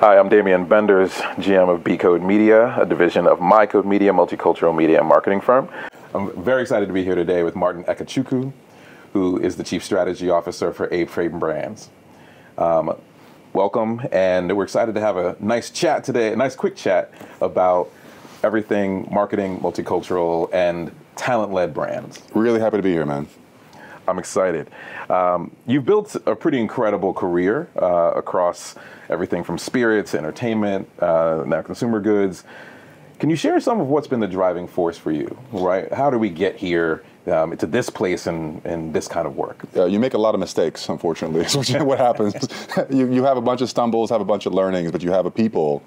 Hi, I'm Damian Benders, GM of B Code Media, a division of My Code Media, multicultural media and marketing firm. I'm very excited to be here today with Martin Ekechukwu, who is the Chief Strategy Officer for Aframe Brands. Welcome, and we're excited to have a nice chat today, a nice quick chat about everything marketing, multicultural, and talent-led brands. Really happy to be here, man. I'm excited. You've built a pretty incredible career across everything from spirits, entertainment, now consumer goods. Can you share some of what's been the driving force for you, right? How do we get here to this place and this kind of work? You make a lot of mistakes, unfortunately. That's what happens. You have a bunch of stumbles, have a bunch of learnings, but you have a people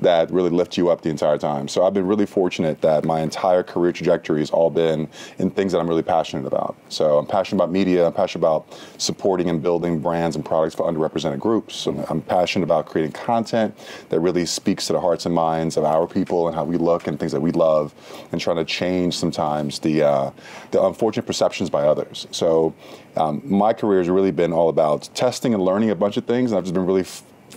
that really lift you up the entire time. So I've been really fortunate that my entire career trajectory has all been in things that I'm really passionate about. So I'm passionate about media, I'm passionate about supporting and building brands and products for underrepresented groups. I'm passionate about creating content that really speaks to the hearts and minds of our people and how we look and things that we love, and trying to change sometimes the unfortunate perceptions by others. So my career has really been all about testing and learning a bunch of things, and I've just been really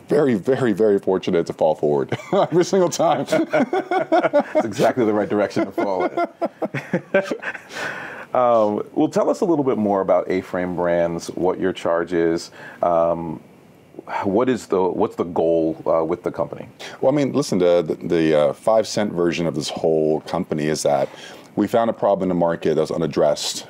very, very, very fortunate to fall forward every single time. It's exactly the right direction to fall in. Well, tell us a little bit more about Aframe Brands, what your charge is. What's the goal with the company? Well, I mean, listen, the 5-cent version of this whole company is that we found a problem in the market that was unaddressed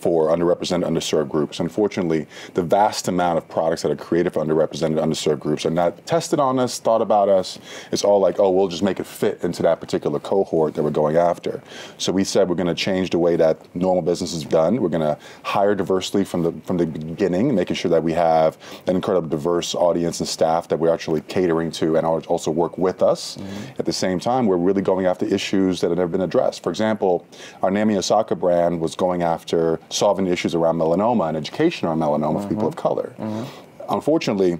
for underrepresented, underserved groups. Unfortunately, the vast amount of products that are created for underrepresented, underserved groups are not tested on us, thought about us. It's all like, oh, we'll just make it fit into that particular cohort that we're going after. So we said we're going to change the way that normal business is done. We're going to hire diversity from the beginning, making sure that we have an incredibly diverse audience and staff that we're actually catering to and also work with us. Mm-hmm. At the same time, we're really going after issues that have never been addressed. For example, our Nami Osaka brand was going after solving issues around melanoma and education around melanoma for people of color. Unfortunately,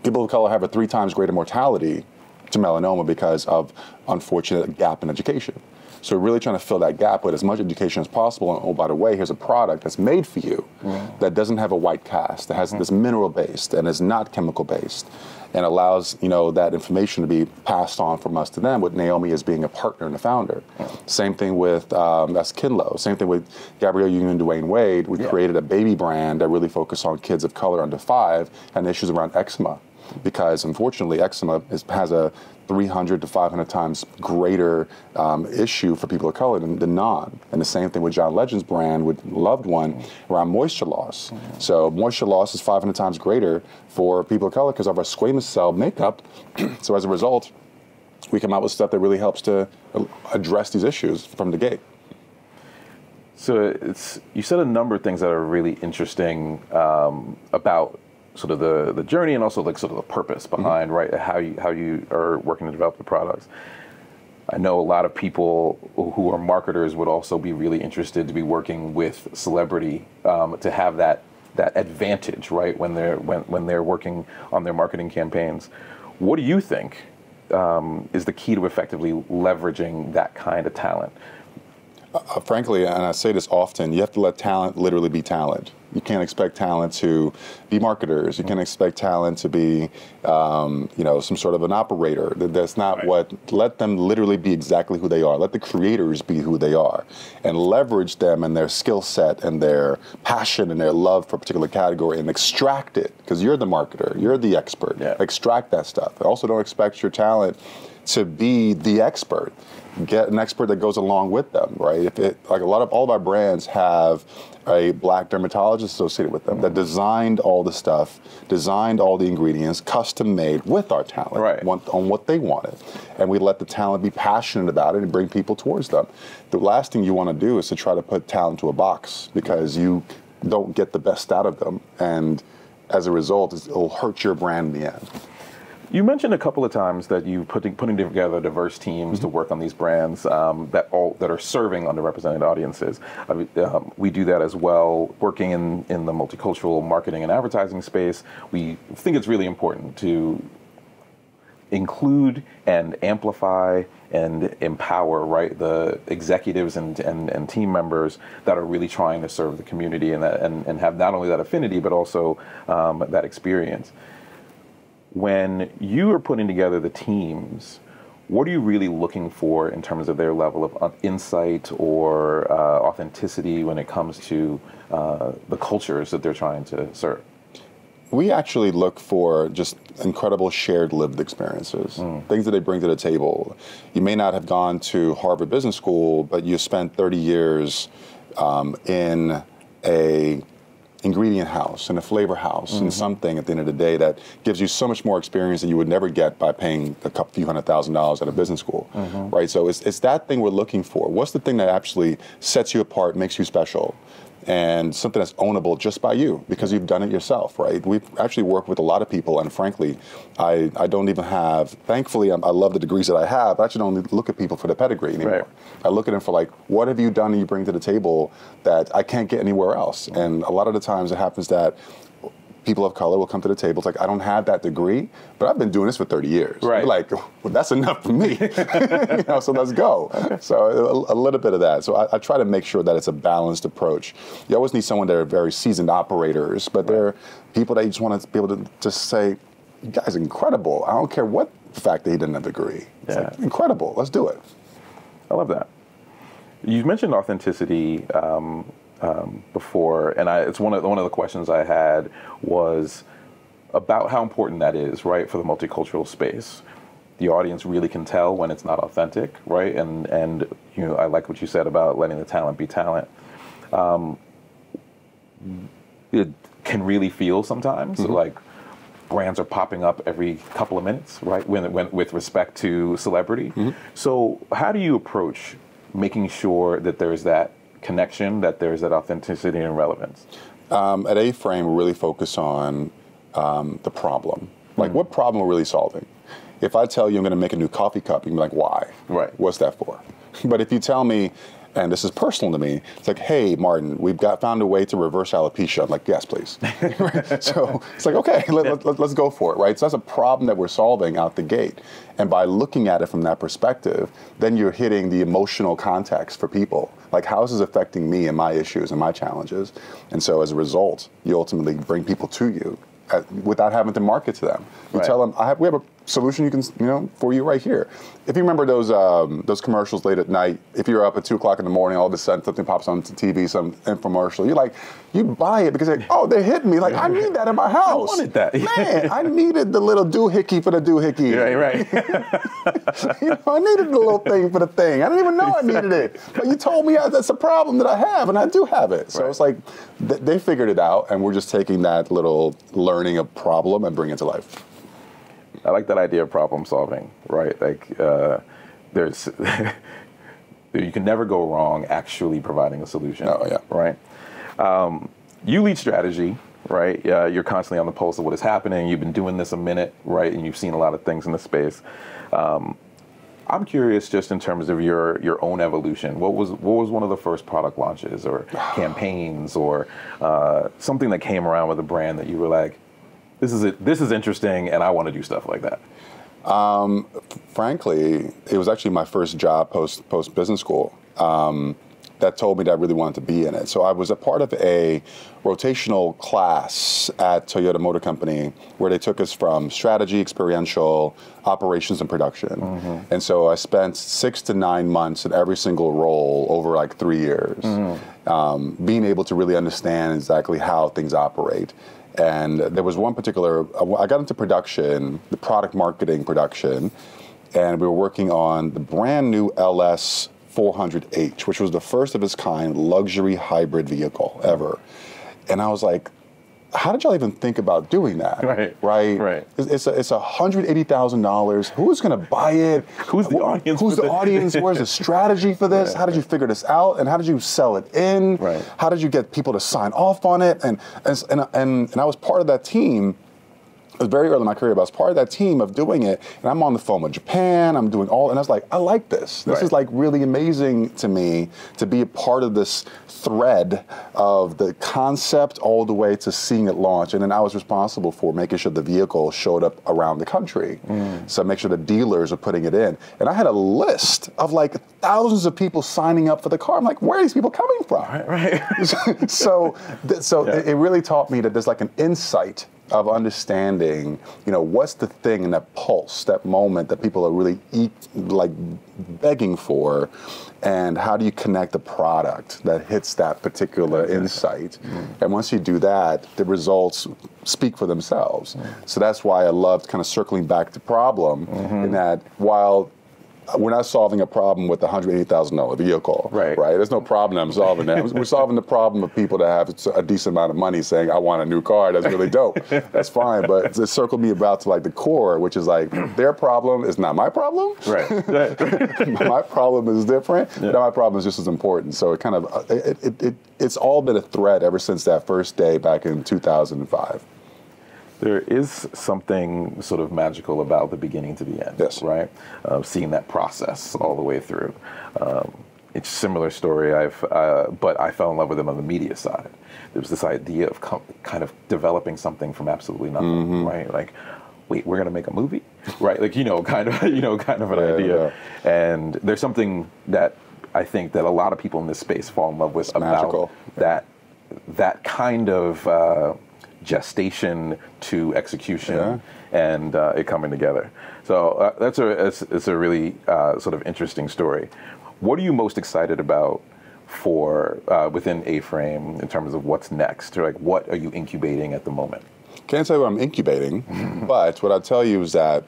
people of color have a 3 times greater mortality to melanoma because of unfortunate gap in education. So we're really trying to fill that gap with as much education as possible. And oh, by the way, here's a product that's made for you that doesn't have a white cast, that has this mineral based and is not chemical based, and allows that information to be passed on from us to them, with Naomi as being a partner and a founder. Same thing with that's Kinlo. Same thing with Gabrielle Union and Dwayne Wade. We created a baby brand that really focused on kids of color under 5 and issues around eczema, because unfortunately eczema has a 300 to 500 times greater issue for people of color than non. And the same thing with John Legend's brand with Loved One around moisture loss. So moisture loss is 500 times greater for people of color because of our squamous cell makeup. So as a result, we come out with stuff that really helps to address these issues from the gate. So you said a number of things that are really interesting about sort of the journey, and also like sort of the purpose behind right how you are working to develop the products. I know a lot of people who are marketers would also be really interested to be working with celebrity to have that advantage, right, when they're working on their marketing campaigns. What do you think is the key to effectively leveraging that kind of talent? Frankly, and I say this often, you have to let talent literally be talent. You can't expect talent to be marketers. You can't expect talent to be, some sort of an operator. That's not what. Let them literally be exactly who they are. Let the creators be who they are, and leverage them and their skill set and their passion and their love for a particular category, and extract it, because you're the marketer, you're the expert. Yeah. Extract that stuff. Also, don't expect your talent to be the expert. Get an expert that goes along with them, right? All of our brands have a black dermatologist associated with them that designed all the stuff, designed all the ingredients, custom made with our talent on what they wanted. And we let the talent be passionate about it and bring people towards them. The last thing you want to do is to try to put talent into a box, because you don't get the best out of them. And as a result, it'll hurt your brand in the end. You mentioned a couple of times that you putting together diverse teams to work on these brands that are serving underrepresented audiences. We do that as well, working in the multicultural marketing and advertising space. We think it's really important to include and amplify and empower, right, the executives and team members that are really trying to serve the community and have not only that affinity but also that experience. when you are putting together the teams, what are you really looking for in terms of their level of insight or authenticity when it comes to the cultures that they're trying to serve? We actually look for just incredible shared lived experiences, things that they bring to the table. You may not have gone to Harvard Business School, but you spent 30 years in a ingredient house, in a flavor house, in something at the end of the day that gives you so much more experience that you would never get by paying a few $100,000 at a business school, right? So it's that thing we're looking for. What's the thing that actually sets you apart, makes you special? And something that's ownable just by you because you've done it yourself, right? We've actually worked with a lot of people, and frankly, I don't even have, thankfully, I love the degrees that I have, but I actually don't look at people for the pedigree anymore. Right. I look at them for like, what have you done and you bring to the table that I can't get anywhere else? And a lot of the times it happens that people of color will come to the table. It's like, I don't have that degree, but I've been doing this for 30 years. Right. You're like, well, that's enough for me. So let's go. Okay. So a little bit of that. So I try to make sure that it's a balanced approach. You always need someone that are very seasoned operators, but they're people that you just want to be able to just say, you guys are incredible. I don't care what the fact that he didn't have a degree. It's like, incredible. Let's do it. I love that. You've mentioned authenticity before, and it's one of the questions I had was about how important that is, right, for the multicultural space. The audience really can tell when it's not authentic, right? And you know, I like what you said about letting the talent be talent. It can really feel sometimes like brands are popping up every couple of minutes, right? When with respect to celebrity. So how do you approach making sure that there's that connection, that there's that authenticity and relevance? At Aframe, we really focus on the problem. Like, what problem we're really solving? If I tell you I'm going to make a new coffee cup, you can be like, why? Right. What's that for? But if you tell me, and this is personal to me, it's like, hey, Martin, we've found a way to reverse alopecia. I'm like, yes, please. So it's like, okay, let's go for it, right? So that's a problem that we're solving out the gate. And by looking at it from that perspective, then you're hitting the emotional context for people. Like, how is this affecting me and my issues and my challenges? And so as a result, you ultimately bring people to you without having to market to them. You tell them, we have a solution for you right here. If you remember those commercials late at night, if you're up at 2 o'clock in the morning, all of a sudden something pops on TV, some infomercial, you buy it because they're hitting me. Like, I need that in my house. I wanted that. Man, I needed the little doohickey for the doohickey. Right. I needed the little thing for the thing. I didn't even know I needed it. But you told me that's a problem that I have, and I do have it. So it's like they figured it out, and we're just taking that little learning of problem and bringing it to life. I like that idea of problem solving, right? Like, there's you can never go wrong actually providing a solution. Oh yeah. Right. You lead strategy, right? You're constantly on the pulse of what is happening. You've been doing this a minute, right? And you've seen a lot of things in the space. I'm curious, just in terms of your own evolution. What was one of the first product launches or campaigns or something that came around with a brand that you were like, this is interesting, and I want to do stuff like that? Frankly, it was actually my first job post business school that told me that I really wanted to be in it. So I was a part of a rotational class at Toyota Motor Company where they took us from strategy, experiential, operations, and production. And so I spent 6 to 9 months in every single role over like 3 years, being able to really understand exactly how things operate. And there was one particular, I got into production, the product marketing production, and we were working on the brand new LS 400H, which was the first of its kind luxury hybrid vehicle ever. And I was like, how did y'all even think about doing that? Right. It's $180,000. Who's going to buy it? Who's the audience? Who's the audience? Where's the strategy for this? How did you figure this out? And how did you sell it in? How did you get people to sign off on it? And I was part of that team. It was very early in my career, but I was part of that team of doing it, and I'm on the phone with Japan, I'm doing and I was like, I like this. This is like really amazing to me to be a part of this thread of the concept all the way to seeing it launch. And then I was responsible for making sure the vehicle showed up around the country. So make sure the dealers are putting it in. And I had a list of like thousands of people signing up for the car. I'm like, where are these people coming from? So it really taught me that there's like an insight of understanding, what's the thing in that pulse, that moment that people are really begging for, and how do you connect the product that hits that particular insight? And once you do that, the results speak for themselves. So that's why I loved kind of circling back to problem, in that while we're not solving a problem with a $180,000 vehicle, right? There's no problem I'm solving that. We're solving the problem of people that have a decent amount of money saying, I want a new car. That's really dope. That's fine. But to circle me about to like the core, which is like their problem is not my problem. Right. My problem is different. Yeah. But my problem is just as important. So it kind of, it's all been a thread ever since that first day back in 2005. There is something sort of magical about the beginning to the end, right? Seeing that process all the way through. It's a similar story. But I fell in love with them on the media side. There was this idea of kind of developing something from absolutely nothing, right? Like, wait, we're going to make a movie, right? Like, kind of an idea. Yeah. And there's something that I think that a lot of people in this space fall in love with about that kind of gestation to execution and it coming together. So it's a really sort of interesting story. What are you most excited about for within Aframe in terms of what's next? Or like, what are you incubating at the moment? Can't tell you what I'm incubating, but what I'll tell you is that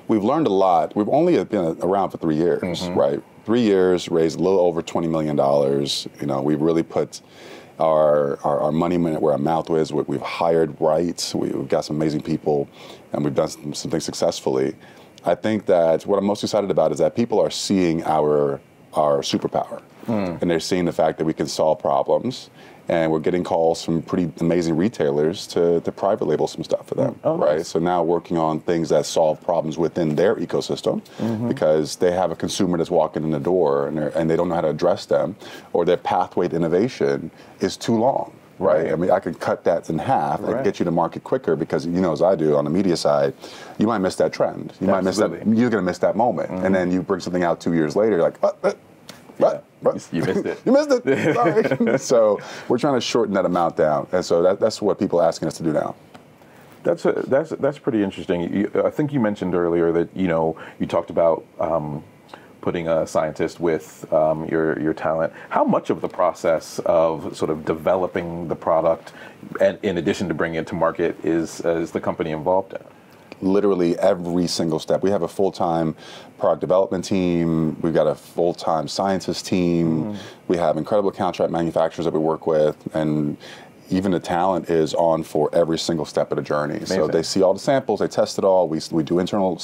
we've learned a lot. We've only been around for 3 years, right? 3 years, raised a little over $20 million. We've really put our money where our mouth is. We've hired right. We've got some amazing people, and we've done some things successfully. I think that what I'm most excited about is that people are seeing our superpower, and they're seeing the fact that we can solve problems. And we're getting calls from pretty amazing retailers to private label some stuff for them, right? Nice. So now working on things that solve problems within their ecosystem because they have a consumer that's walking in the door and they don't know how to address them, or their pathway to innovation is too long, right? I mean, I could cut that in half and get you to market quicker because, as I do on the media side, you might miss that trend. You might miss that. You're going to miss that moment. And then you bring something out 2 years later, you're like, what? You missed it. You missed it. Sorry. So we're trying to shorten that amount down, and so that's what people are asking us to do now. That's pretty interesting. I think you mentioned earlier that you talked about putting a scientist with your talent. How much of the process of sort of developing the product, and in addition to bringing it to market, is the company involved in? Literally every single step. We have a full-time product development team. We've got a full-time scientist team. We have incredible contract manufacturers that we work with, and even the talent is on for every single step of the journey. Amazing. So they see all the samples, they test it all. We do internal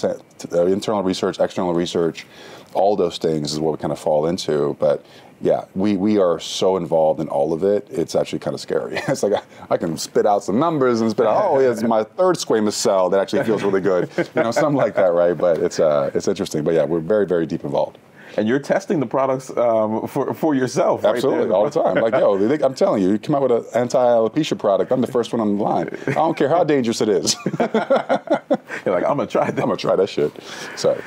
research, external research. All those things is what we kind of fall into. But yeah, we are so involved in all of it. It's actually kind of scary. It's like I can spit out some numbers and spit out, it's my third squamous cell that actually feels really good. Something like that, right? But it's interesting. But yeah, we're very, very deep involved. And you're testing the products for yourself, right? Absolutely, all the time. Like, I'm telling you, you come out with an anti-alopecia product, I'm the first one on the line. I don't care how dangerous it is. You're like, I'm gonna try that. I'm gonna try that shit. Sorry.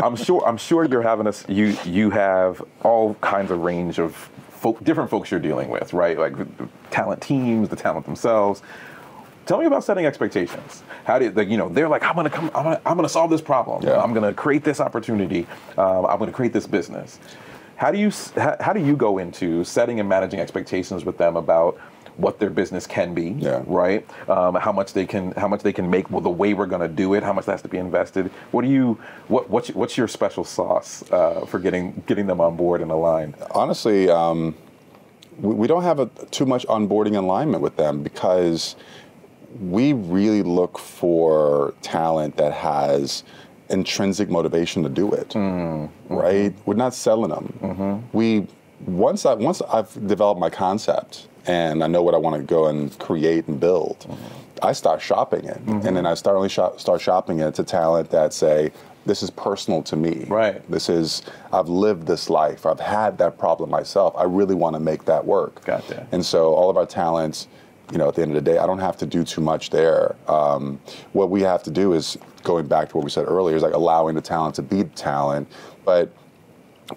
I'm sure you're having you have all kinds of range of different folks you're dealing with, right? Like talent teams, the talent themselves. Tell me about setting expectations. How do they're like, I'm gonna solve this problem. Yeah. I'm gonna create this opportunity. I'm gonna create this business. How do you go into setting and managing expectations with them about what their business can be, right? How much they can make, the way we're gonna do it, how much that has to be invested. What's your special sauce for getting them on board and aligned? Honestly, we don't have too much onboarding alignment with them because we really look for talent that has intrinsic motivation to do it, right? We're not selling them. Once I've developed my concept and I know what I want to go and create and build, I start shopping it, and then I start shopping it to talent that say, this is personal to me. Right. I've lived this life. I've had that problem myself. I really want to make that work. Gotcha. And so all of our talents, at the end of the day, I don't have to do too much there. What we have to do is, going back to what we said earlier, is like allowing the talent to be talent. But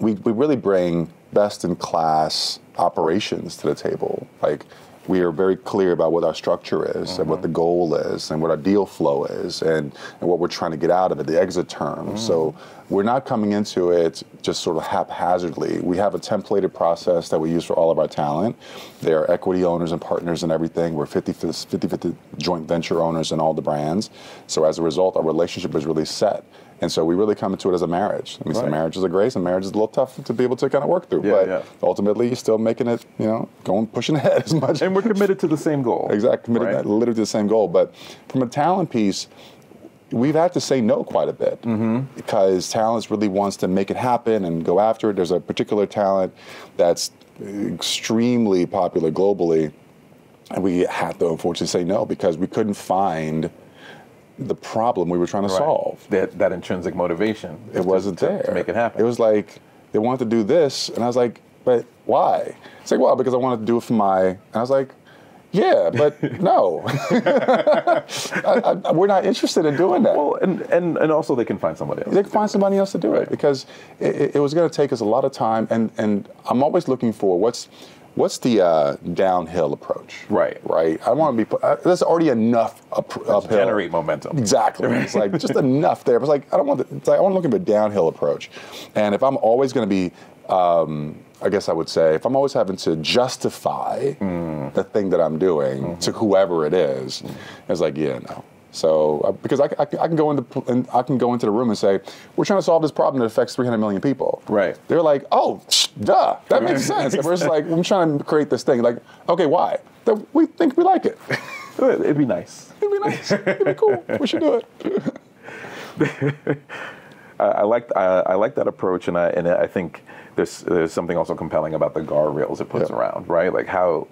we really bring best in class operations to the table. Like we are very clear about what our structure is and what the goal is and what our deal flow is and what we're trying to get out of it, the exit terms. So we're not coming into it just sort of haphazardly. We have a templated process that we use for all of our talent. They are equity owners and partners and everything. We're 50-50 joint venture owners in all the brands. So as a result, our relationship is really set. And so we really come into it as a marriage. I mean, some marriages are great, some marriages are a little tough to be able to kind of work through. But ultimately, you're still making it, pushing ahead as much. And we're committed to the same goal. Exactly, committed literally to the same goal. But from a talent piece, we've had to say no quite a bit because talent really wants to make it happen and go after it. There's a particular talent that's extremely popular globally, and we had to unfortunately say no because we couldn't find the problem we were trying to solve. That intrinsic motivation. It wasn't there. To make it happen. It was like, they wanted to do this, and I was like, but why? It's like, well, because I wanted to do it for and I was like, yeah, but no. We're not interested in doing that. Well, and also they can find somebody else. They can find somebody else to do it because it was going to take us a lot of time, and I'm always looking for what's the downhill approach? Right. I want to be. There's already enough uphill. Generate momentum. Exactly. It's like just enough there. But it's like I don't want. It's like I want to look at a downhill approach, and if I'm always going to be, I guess I would say, if I'm always having to justify the thing that I'm doing to whoever it is, it's like no. So because I can go into the room and say, we're trying to solve this problem that affects 300 million people. Right. They're like, oh, duh, that makes sense. And we're just like, I'm trying to create this thing. Like, okay, why? We think we like it. It'd be nice. It'd be nice. It'd be cool. We should do it. I like that approach, and I think there's something also compelling about the guardrails it puts around, right? Like how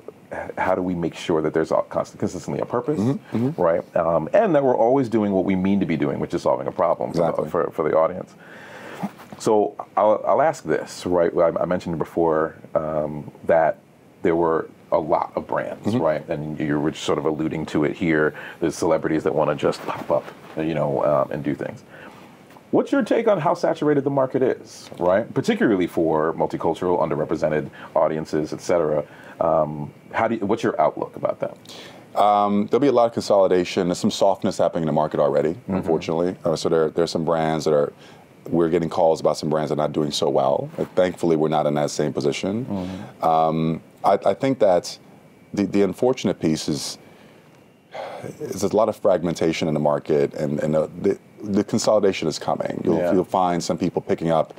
do we make sure that there's consistently a purpose, right? And that we're always doing what we mean to be doing, which is solving a problem for the audience. So I'll ask this, right? I mentioned before that there were a lot of brands, right? And you were sort of alluding to it here. There's celebrities that want to just pop up, and do things. What's your take on how saturated the market is, right? Particularly for multicultural, underrepresented audiences, et cetera. What's your outlook about that? There'll be a lot of consolidation. There's some softness happening in the market already, unfortunately. So there's some brands that we're getting calls about some brands that are not doing so well. Thankfully, we're not in that same position. I think that the unfortunate piece is there's a lot of fragmentation in the market, and the consolidation is coming. You'll find some people picking up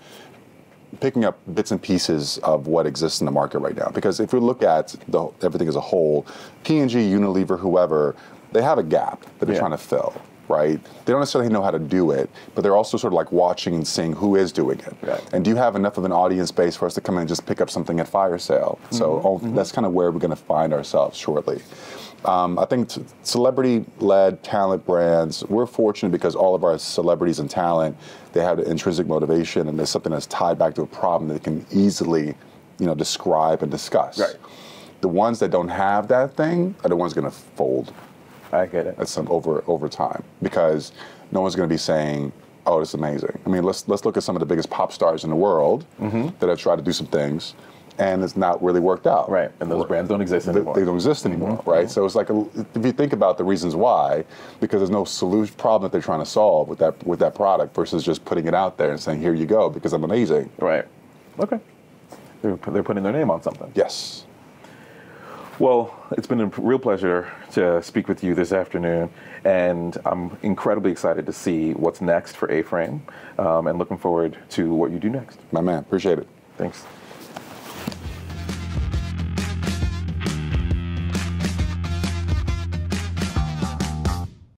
bits and pieces of what exists in the market right now. Because if we look at everything as a whole, P&G, Unilever, whoever, they have a gap that they're trying to fill, right? They don't necessarily know how to do it, but they're also sort of like watching and seeing who is doing it. Right. And do you have enough of an audience base for us to come in and just pick up something at fire sale? So that's kind of where we're going to find ourselves shortly. I think celebrity-led talent brands, we're fortunate because all of our celebrities and talent, they have the intrinsic motivation, and there's something that's tied back to a problem that they can easily, describe and discuss. Right. The ones that don't have that thing are the ones going to fold. I get it. At some over time, because no one's going to be saying, "Oh, this is amazing." I mean, let's look at some of the biggest pop stars in the world that have tried to do some things, and it's not really worked out. Right, and those brands don't exist anymore. They don't exist anymore, right? So it's like, if you think about the reasons why, because there's no solution problem that they're trying to solve with that product versus just putting it out there and saying, here you go, because I'm amazing. Right. Okay. They're putting their name on something. Yes. Well, it's been a real pleasure to speak with you this afternoon, and I'm incredibly excited to see what's next for Aframe, and looking forward to what you do next. My man, appreciate it. Thanks.